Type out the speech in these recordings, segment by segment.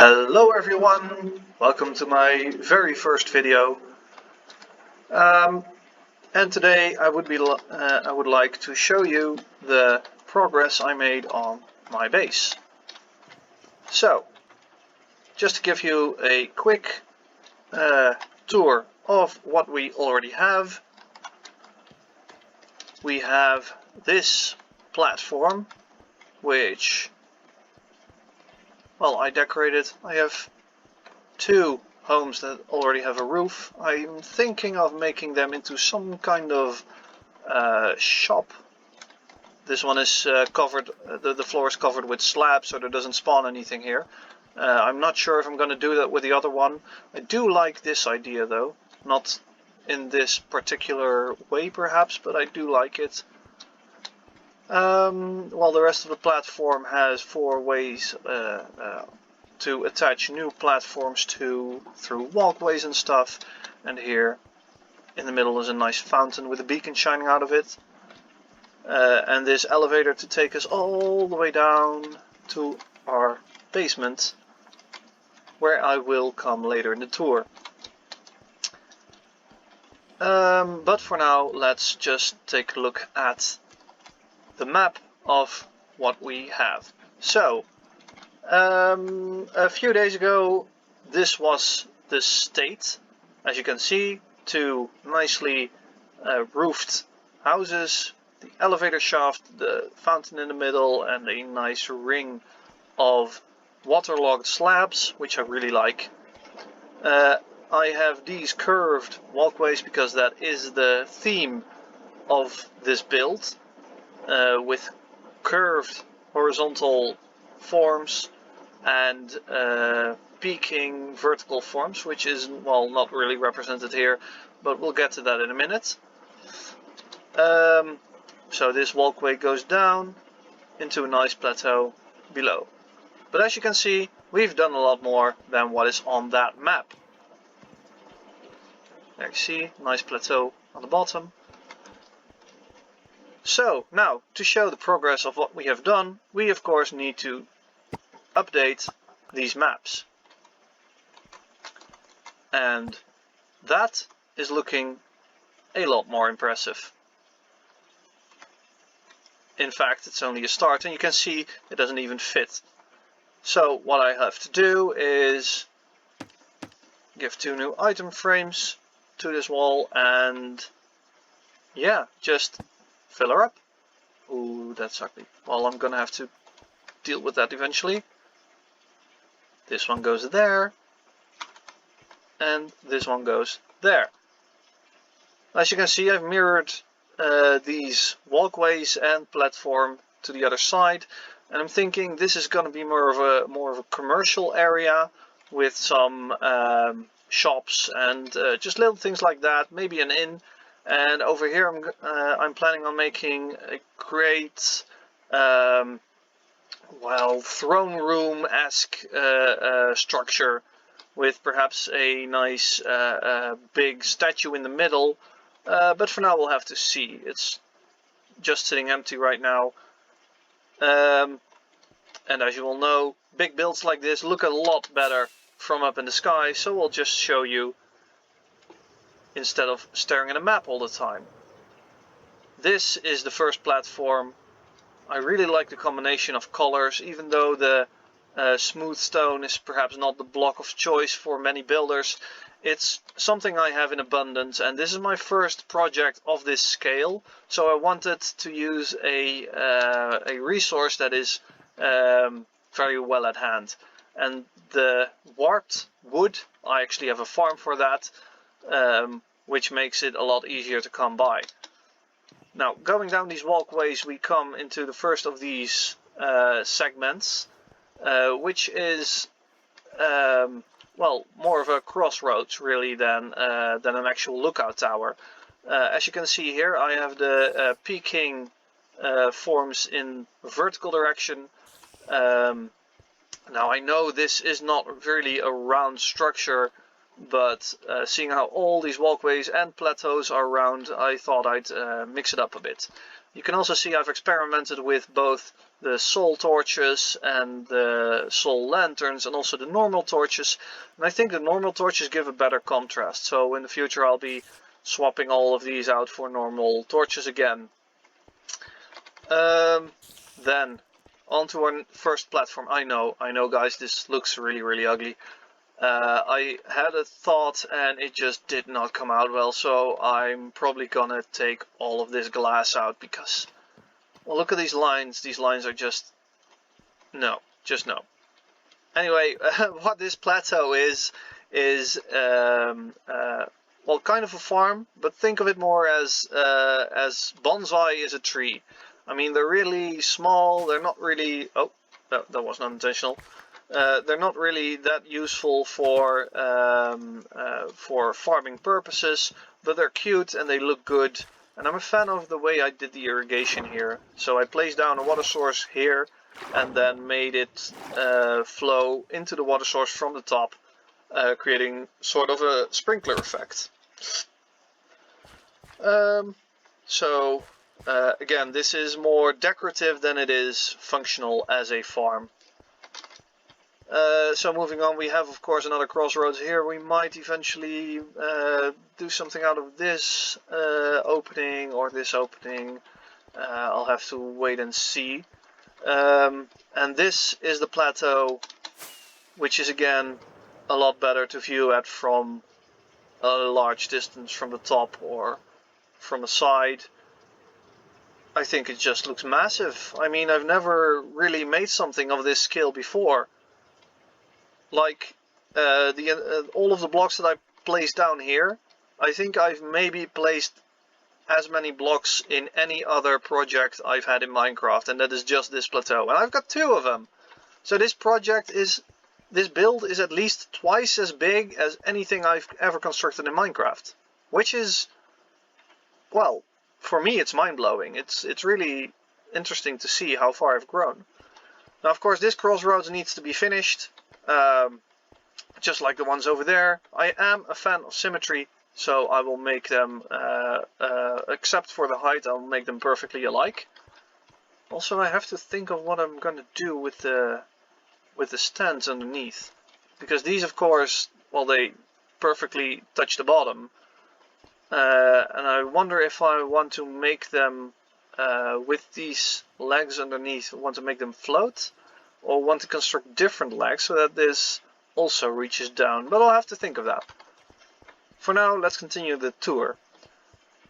Hello everyone, welcome to my very first video. And today I would like to show you the progress I made on my base. So, just to give you a quick tour of what we already have. We have this platform, which, well, I decorated. I have two homes that already have a roof. I'm thinking of making them into some kind of shop. This one is covered, the floor is covered with slabs, so there doesn't spawn anything here. I'm not sure if I'm going to do that with the other one. I do like this idea though, not in this particular way perhaps, but I do like it. Well, the rest of the platform has four ways to attach new platforms to through walkways and stuff, and here in the middle is a nice fountain with a beacon shining out of it, and this elevator to take us all the way down to our basement, where I will come later in the tour. But for now, let's just take a look at the map of what we have. So a few days ago, this was the state. As you can see, two nicely roofed houses, the elevator shaft, the fountain in the middle, and a nice ring of waterlogged slabs, which I really like. I have these curved walkways because that is the theme of this build, with curved horizontal forms and peaking vertical forms, which is, well, not really represented here, but we'll get to that in a minute. So this walkway goes down into a nice plateau below. But as you can see, we've done a lot more than what is on that map. There you see, nice plateau on the bottom. So now, to show the progress of what we have done, we of course need to update these maps. And that is looking a lot more impressive. In fact, it's only a start, and you can see it doesn't even fit. So what I have to do is give two new item frames to this wall, and yeah, just fill her up. Ooh, that's ugly. Well, I'm gonna have to deal with that eventually. This one goes there, and this one goes there. As you can see, I've mirrored these walkways and platform to the other side, and I'm thinking this is going to be more of a commercial area with some shops and just little things like that, maybe an inn. And over here I'm planning on making a great well, throne room-esque structure with perhaps a nice big statue in the middle, but for now we'll have to see. It's just sitting empty right now, and as you all know, big builds like this look a lot better from up in the sky, so we'll just show you instead of staring at a map all the time. This is the first platform. I really like the combination of colors, even though the smooth stone is perhaps not the block of choice for many builders. It's something I have in abundance, and this is my first project of this scale, so I wanted to use a resource that is very well at hand. And the warped wood, I actually have a farm for that, which makes it a lot easier to come by. Now, going down these walkways, we come into the first of these segments, which is, well, more of a crossroads really than an actual lookout tower. As you can see here, I have the peaking forms in vertical direction. Now, I know this is not really a round structure, but seeing how all these walkways and plateaus are round, I thought I'd mix it up a bit. You can also see I've experimented with both the soul torches and the soul lanterns and also the normal torches. And I think the normal torches give a better contrast. So in the future I'll be swapping all of these out for normal torches again. Then onto our first platform. I know guys, this looks really ugly. I had a thought and it just did not come out well, so I'm probably gonna take all of this glass out because, well, look at these lines. These lines are just no. Anyway, what this plateau is well, kind of a farm, but think of it more as bonsai is a tree. I mean, they're really small. They're not really. Oh, that was not intentional. They're not really that useful for farming purposes, but they're cute and they look good. And I'm a fan of the way I did the irrigation here. So I placed down a water source here and then made it flow into the water source from the top, creating sort of a sprinkler effect. Again, this is more decorative than it is functional as a farm. So moving on, we have of course another crossroads here. We might eventually do something out of this opening or this opening. I'll have to wait and see. And this is the plateau, which is again a lot better to view at from a large distance from the top or from a side. I think it just looks massive. I mean, I've never really made something of this scale before. Like all of the blocks that I placed down here, I think I've maybe placed as many blocks in any other project I've had in Minecraft, and that is just this plateau. And I've got 2 of them. So this build is at least twice as big as anything I've ever constructed in Minecraft. Which is, well, for me it's mind-blowing. It's really interesting to see how far I've grown. Now of course this crossroads needs to be finished. Just like the ones over there. I am a fan of symmetry, so I will make them, except for the height, I'll make them perfectly alike. Also, I have to think of what I'm gonna do with the stands underneath, because these, of course, well, they perfectly touch the bottom, and I wonder if I want to make them with these legs underneath. Want to make them float, or want to construct different legs so that this also reaches down, but I'll have to think of that. For now, let's continue the tour.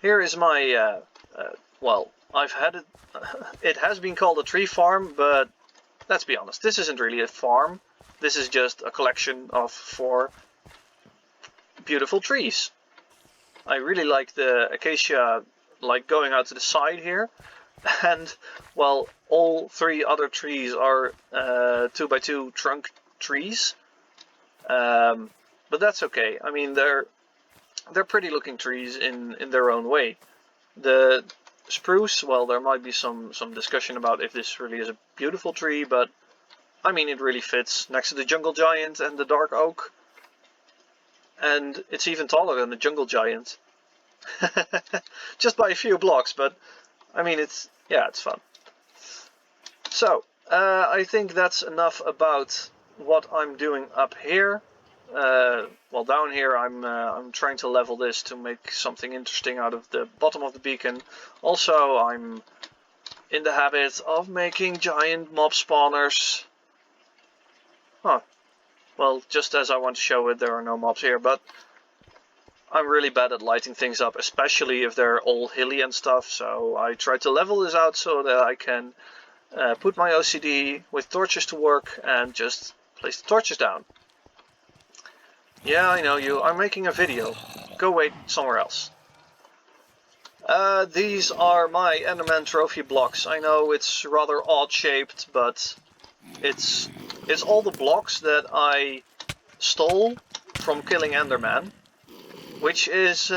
Here is my, well, I've had it, it has been called a tree farm, but let's be honest, this isn't really a farm. This is just a collection of 4 beautiful trees. I really like the acacia, like going out to the side here. And, well, all 3 other trees are 2x2 trunk trees. But that's okay. I mean, they're pretty looking trees in their own way. The spruce, well, there might be some discussion about if this really is a beautiful tree, but I mean, it really fits next to the jungle giant and the dark oak. And it's even taller than the jungle giant. Just by a few blocks, but I mean, it's fun. So, I think that's enough about what I'm doing up here. Well, down here I'm trying to level this to make something interesting out of the bottom of the beacon. Also, I'm in the habit of making giant mob spawners. Huh. Well, just as I want to show it, there are no mobs here, but I'm really bad at lighting things up, especially if they're all hilly and stuff, so I try to level this out so that I can put my OCD with torches to work and just place the torches down. Yeah, I know you. I'm making a video. Go wait somewhere else. These are my Enderman trophy blocks. I know it's rather odd shaped, but it's all the blocks that I stole from killing Enderman, which is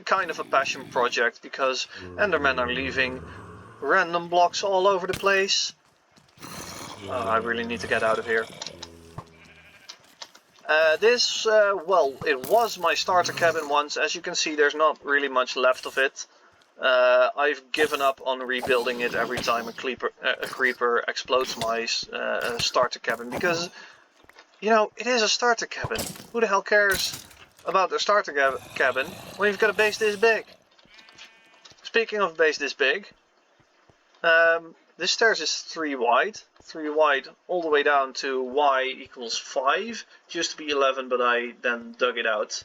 kind of a passion project because Endermen are leaving random blocks all over the place. I really need to get out of here. This, well, it was my starter cabin once. As you can see, there's not really much left of it. I've given up on rebuilding it every time a creeper explodes my starter cabin, because, you know, it is a starter cabin. Who the hell cares about the starter cabin when you've got a base this big? Speaking of base this big, this stairs is 3 wide all the way down to y equals 5. It used to be 11, but I then dug it out.